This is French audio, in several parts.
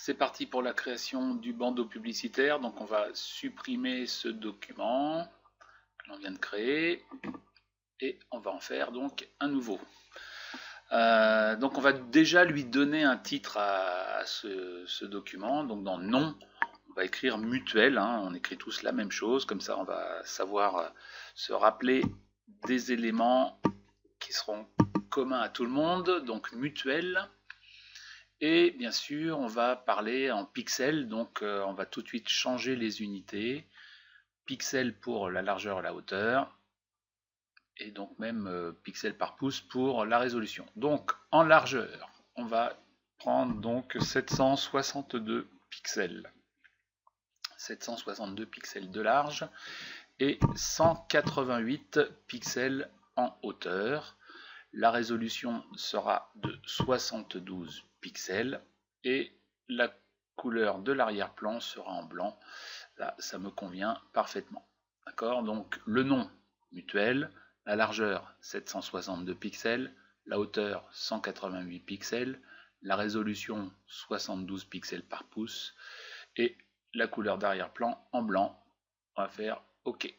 C'est parti pour la création du bandeau publicitaire. Donc on va supprimer ce document que l'on vient de créer et on va en faire donc un nouveau. Donc on va déjà lui donner un titre à ce document. Donc dans nom, on va écrire mutuelle, hein. On écrit tous la même chose, comme ça on va savoir se rappeler des éléments qui seront communs à tout le monde. Donc mutuelle. Et bien sûr, on va parler en pixels, donc on va tout de suite changer les unités. Pixels pour la largeur et la hauteur, et donc même pixels par pouce pour la résolution. Donc en largeur, on va prendre donc 762 pixels. 762 pixels de large et 188 pixels en hauteur. La résolution sera de 72 pixels et la couleur de l'arrière-plan sera en blanc. Là, ça me convient parfaitement. D'accord? Donc le nom mutuel, la largeur 762 pixels, la hauteur 188 pixels, la résolution 72 pixels par pouce et la couleur d'arrière-plan en blanc. On va faire OK.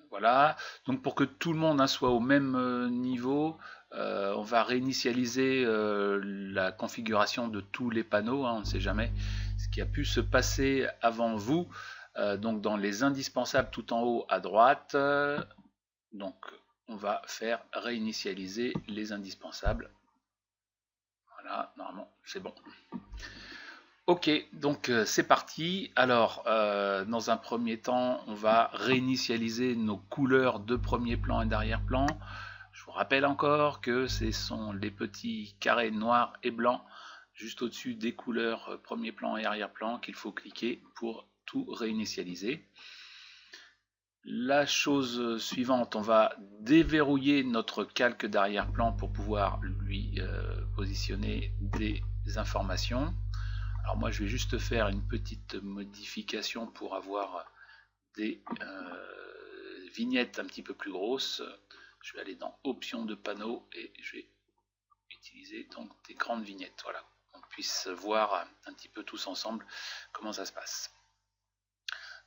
Voilà, donc pour que tout le monde soit au même niveau, on va réinitialiser la configuration de tous les panneaux, hein, on ne sait jamais ce qui a pu se passer avant vous. Donc dans les indispensables tout en haut à droite, donc on va faire réinitialiser les indispensables. Voilà, normalement c'est bon. Ok, donc c'est parti. Alors, dans un premier temps, on va réinitialiser nos couleurs de premier plan et d'arrière-plan. Je vous rappelle encore que ce sont les petits carrés noirs et blancs juste au-dessus des couleurs premier plan et arrière-plan qu'il faut cliquer pour tout réinitialiser. La chose suivante, on va déverrouiller notre calque d'arrière-plan pour pouvoir lui positionner des informations. Alors moi je vais juste faire une petite modification pour avoir des vignettes un petit peu plus grosses. Je vais aller dans options de panneau et je vais utiliser donc des grandes vignettes. Voilà, on puisse voir un petit peu tous ensemble comment ça se passe.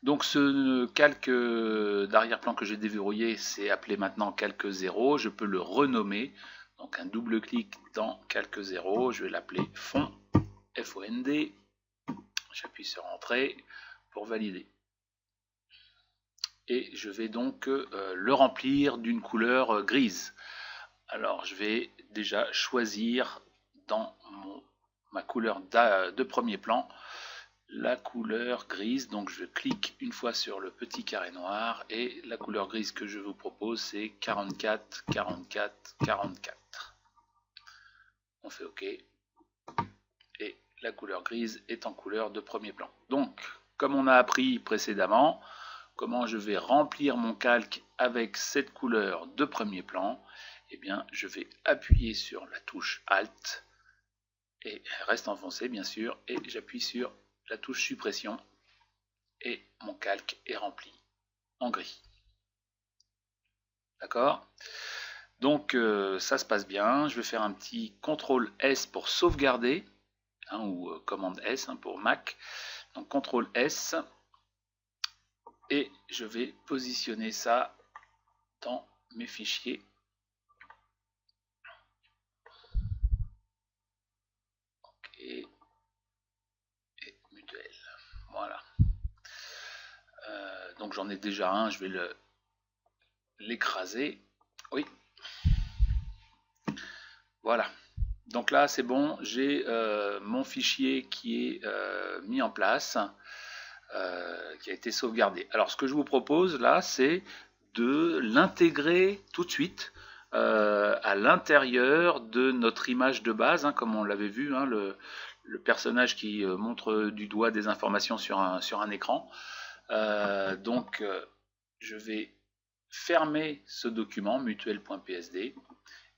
Donc ce calque d'arrière-plan que j'ai déverrouillé, c'est appelé maintenant calque 0. Je peux le renommer. Donc un double clic dans calque 0. Je vais l'appeler fond. F-O-N-D. J'appuie sur Entrée pour valider. Et je vais donc le remplir d'une couleur grise. Alors je vais déjà choisir dans ma couleur de premier plan la couleur grise. Donc je clique une fois sur le petit carré noir et la couleur grise que je vous propose c'est 44, 44, 44. On fait OK. Et la couleur grise est en couleur de premier plan. Donc, comme on a appris précédemment, comment je vais remplir mon calque avec cette couleur de premier plan, eh bien, je vais appuyer sur la touche Alt et reste enfoncé bien sûr, et j'appuie sur la touche suppression et mon calque est rempli en gris. D'accord? Donc ça se passe bien. Je vais faire un petit CTRL S pour sauvegarder. Hein, ou commande S hein, pour Mac. Donc CTRL S et je vais positionner ça dans mes fichiers. Ok. Et mutuel. Voilà. Donc j'en ai déjà un, je vais l'écraser. Oui. Voilà. Donc là c'est bon, j'ai mon fichier qui est mis en place. Qui a été sauvegardé. Alors ce que je vous propose là, c'est de l'intégrer tout de suite à l'intérieur de notre image de base, hein, comme on l'avait vu, hein, le personnage qui montre du doigt des informations sur un écran. Donc je vais fermer ce document mutuel.psd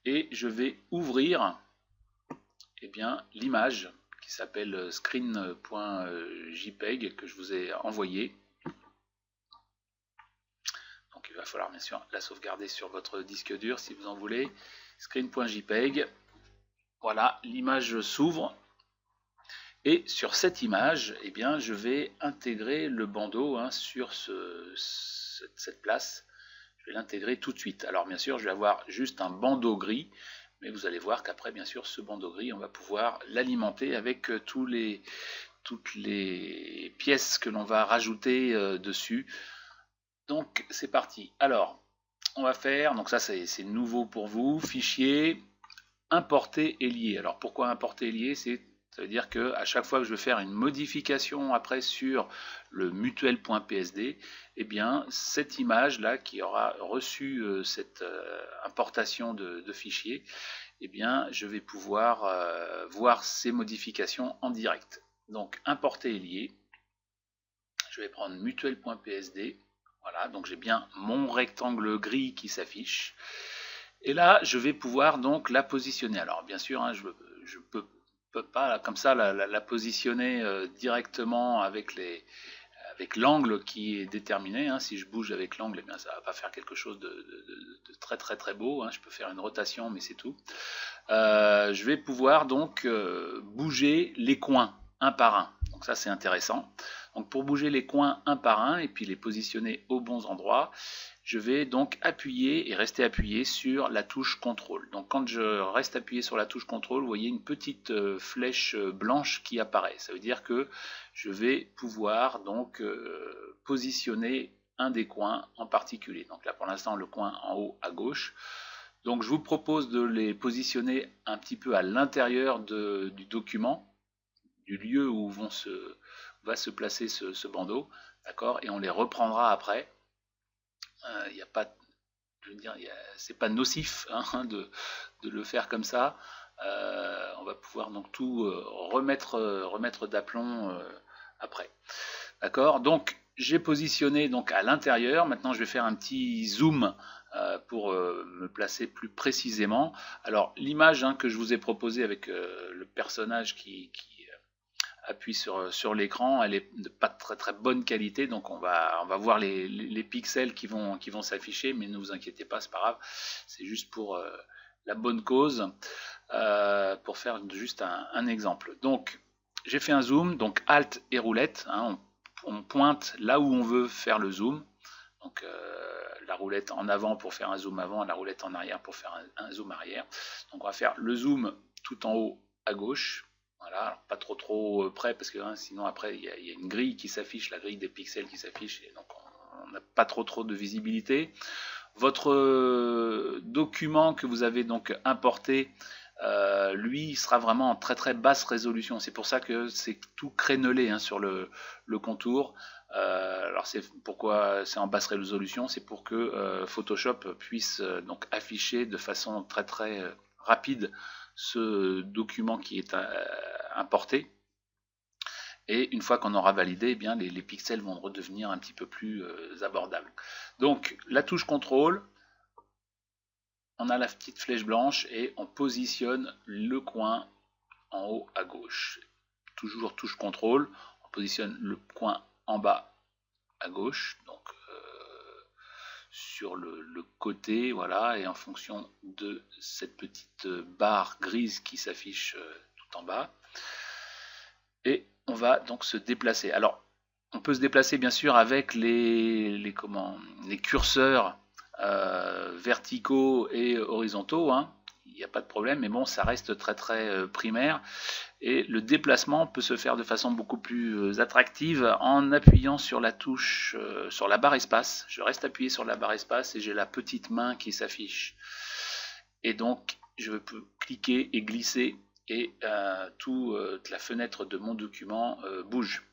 et je vais ouvrir eh bien, l'image qui s'appelle screen.jpeg que je vous ai envoyé. Donc il va falloir bien sûr la sauvegarder sur votre disque dur si vous en voulez. Screen.jpeg. voilà, l'image s'ouvre. Et sur cette image, eh bien, je vais intégrer le bandeau sur cette place. Je vais l'intégrer tout de suite. Alors bien sûr, je vais avoir juste un bandeau gris, mais vous allez voir qu'après, bien sûr, ce bandeau gris, on va pouvoir l'alimenter avec toutes les pièces que l'on va rajouter dessus. Donc c'est parti. Alors, on va faire, donc ça c'est nouveau pour vous, fichier, importer et lier. Alors pourquoi importer et lier? Ça veut dire que à chaque fois que je veux faire une modification après sur le mutuel.psd, eh bien cette image là qui aura reçu cette importation de fichiers, eh bien je vais pouvoir voir ces modifications en direct. Donc importer et lier. Je vais prendre mutuel.psd. Voilà, donc j'ai bien mon rectangle gris qui s'affiche. Et là, je vais pouvoir donc la positionner. Alors bien sûr, je ne peux pas là, comme ça la positionner directement avec l'angle qui est déterminé. Si je bouge avec l'angle, eh bien ça va pas faire quelque chose de très très très beau. Je peux faire une rotation, mais c'est tout. Je vais pouvoir donc bouger les coins un par un. Donc ça c'est intéressant. Donc pour bouger les coins un par un et puis les positionner aux bons endroits, je vais donc appuyer et rester appuyé sur la touche contrôle. Donc quand je reste appuyé sur la touche contrôle, vous voyez une petite flèche blanche qui apparaît. Ça veut dire que je vais pouvoir donc positionner un des coins en particulier. Donc là pour l'instant le coin en haut à gauche. Donc je vous propose de les positionner un petit peu à l'intérieur du document, du lieu où va se placer ce bandeau, d'accord, et on les reprendra après. Il n'y a pas, je veux dire, c'est pas nocif de le faire comme ça. On va pouvoir donc tout remettre d'aplomb après, d'accord. Donc j'ai positionné donc à l'intérieur. Maintenant je vais faire un petit zoom pour me placer plus précisément. Alors l'image que je vous ai proposée avec le personnage qui appuie sur l'écran, elle est de pas très très bonne qualité, donc on va voir les pixels qui vont s'afficher, mais ne vous inquiétez pas, c'est pas grave, c'est juste pour la bonne cause, pour faire juste un exemple. Donc j'ai fait un zoom, donc Alt et roulette, on pointe là où on veut faire le zoom, donc la roulette en avant pour faire un zoom avant, la roulette en arrière pour faire un zoom arrière. Donc on va faire le zoom tout en haut à gauche. Voilà, alors pas trop près parce que sinon après il y a une grille qui s'affiche, la grille des pixels qui s'affiche, et donc on n'a pas trop de visibilité. Votre document que vous avez donc importé, lui sera vraiment en très basse résolution. C'est pour ça que c'est tout crénelé sur le contour. Alors c'est pourquoi c'est en basse résolution, c'est pour que Photoshop puisse donc afficher de façon très rapide ce document qui est importé. Et une fois qu'on aura validé, eh bien les pixels vont redevenir un petit peu plus abordables. Donc la touche contrôle, on a la petite flèche blanche et on positionne le coin en haut à gauche. Toujours touche contrôle, on positionne le coin en bas à gauche, donc sur le côté, voilà, et en fonction de cette petite barre grise qui s'affiche tout en bas. Et on va donc se déplacer. Alors, on peut se déplacer bien sûr avec les curseurs verticaux et horizontaux, il n'y a pas de problème, mais bon, ça reste très primaire. Et le déplacement peut se faire de façon beaucoup plus attractive en appuyant sur la touche, sur la barre espace. Je reste appuyé sur la barre espace et j'ai la petite main qui s'affiche. Et donc, je peux cliquer et glisser et toute la fenêtre de mon document bouge.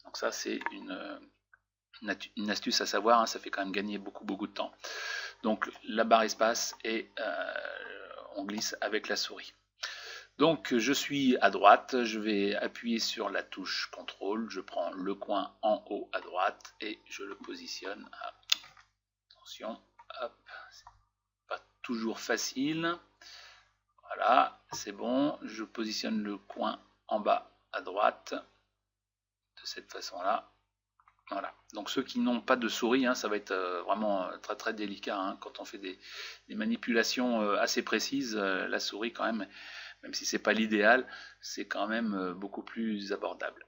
Donc ça, c'est une astuce à savoir, ça fait quand même gagner beaucoup de temps. Donc la barre espace et on glisse avec la souris. Donc je suis à droite, je vais appuyer sur la touche contrôle, je prends le coin en haut à droite et je le positionne. Attention, hop, c'est pas toujours facile. Voilà, c'est bon, je positionne le coin en bas à droite de cette façon-là. Voilà. Donc ceux qui n'ont pas de souris, ça va être vraiment très délicat quand on fait des manipulations assez précises. La souris quand même même si c'est pas l'idéal, c'est quand même beaucoup plus abordable.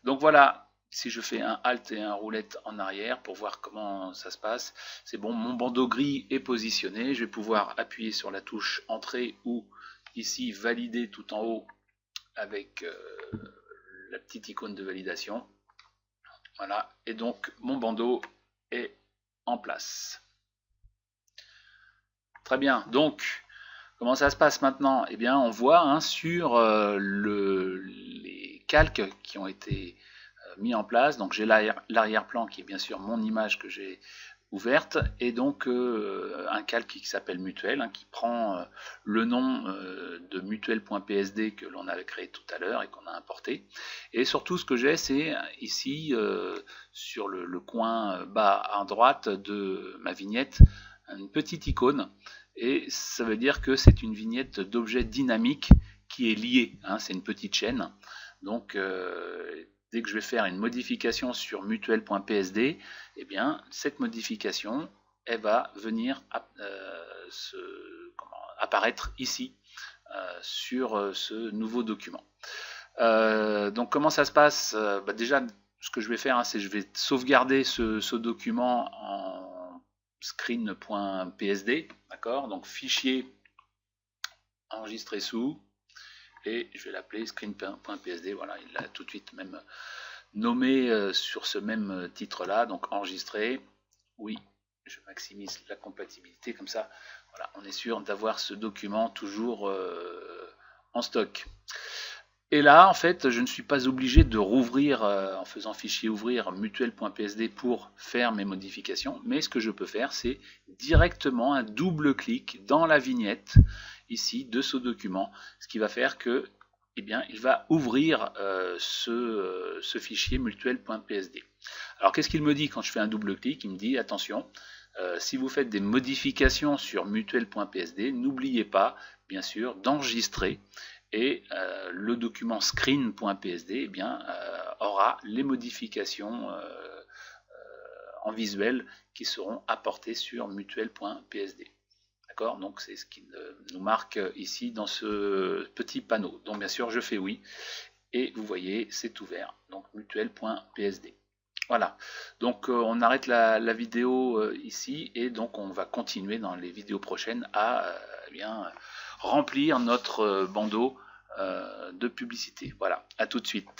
Donc voilà, si je fais un Alt et un roulette en arrière pour voir comment ça se passe, c'est bon, mon bandeau gris est positionné, je vais pouvoir appuyer sur la touche Entrée ou ici Valider tout en haut avec la petite icône de validation. Voilà, et donc mon bandeau est en place. Très bien, donc comment ça se passe maintenant? Eh bien, on voit hein, sur les calques qui ont été mis en place. Donc j'ai l'arrière-plan qui est bien sûr mon image que j'ai ouverte et donc un calque qui s'appelle Mutuel hein, qui prend le nom de mutuel.psd que l'on avait créé tout à l'heure et qu'on a importé. Et surtout ce que j'ai c'est ici sur le coin bas à droite de ma vignette une petite icône et ça veut dire que c'est une vignette d'objet dynamique qui est liée, hein, c'est une petite chaîne. Donc dès que je vais faire une modification sur mutuel.psd, eh bien, cette modification, elle va venir apparaître ici sur ce nouveau document. Donc comment ça se passe? Déjà, ce que je vais faire, hein, c'est que je vais sauvegarder ce document en screen.psd, d'accord? Donc fichier enregistré sous, et je vais l'appeler screen.psd. Voilà, il l'a tout de suite même nommé sur ce même titre là, donc enregistré. Oui, je maximise la compatibilité comme ça. Voilà, on est sûr d'avoir ce document toujours en stock. Et là, en fait, je ne suis pas obligé de rouvrir en faisant fichier ouvrir mutuel.psd pour faire mes modifications, mais ce que je peux faire, c'est directement un double clic dans la vignette ici de ce document, ce qui va faire que, eh bien, il va ouvrir ce fichier mutuel.psd. Alors, qu'est-ce qu'il me dit quand je fais un double clic? Il me dit, attention, si vous faites des modifications sur mutuel.psd, n'oubliez pas, bien sûr, d'enregistrer et le document screen.psd eh bien, aura les modifications en visuel qui seront apportées sur mutuel.psd. D'accord? Donc c'est ce qui nous marque ici dans ce petit panneau. Donc bien sûr je fais oui et vous voyez c'est ouvert. Donc mutuel.psd. Voilà, donc on arrête la vidéo ici et donc on va continuer dans les vidéos prochaines à eh bien, remplir notre bandeau de publicité. Voilà, à tout de suite.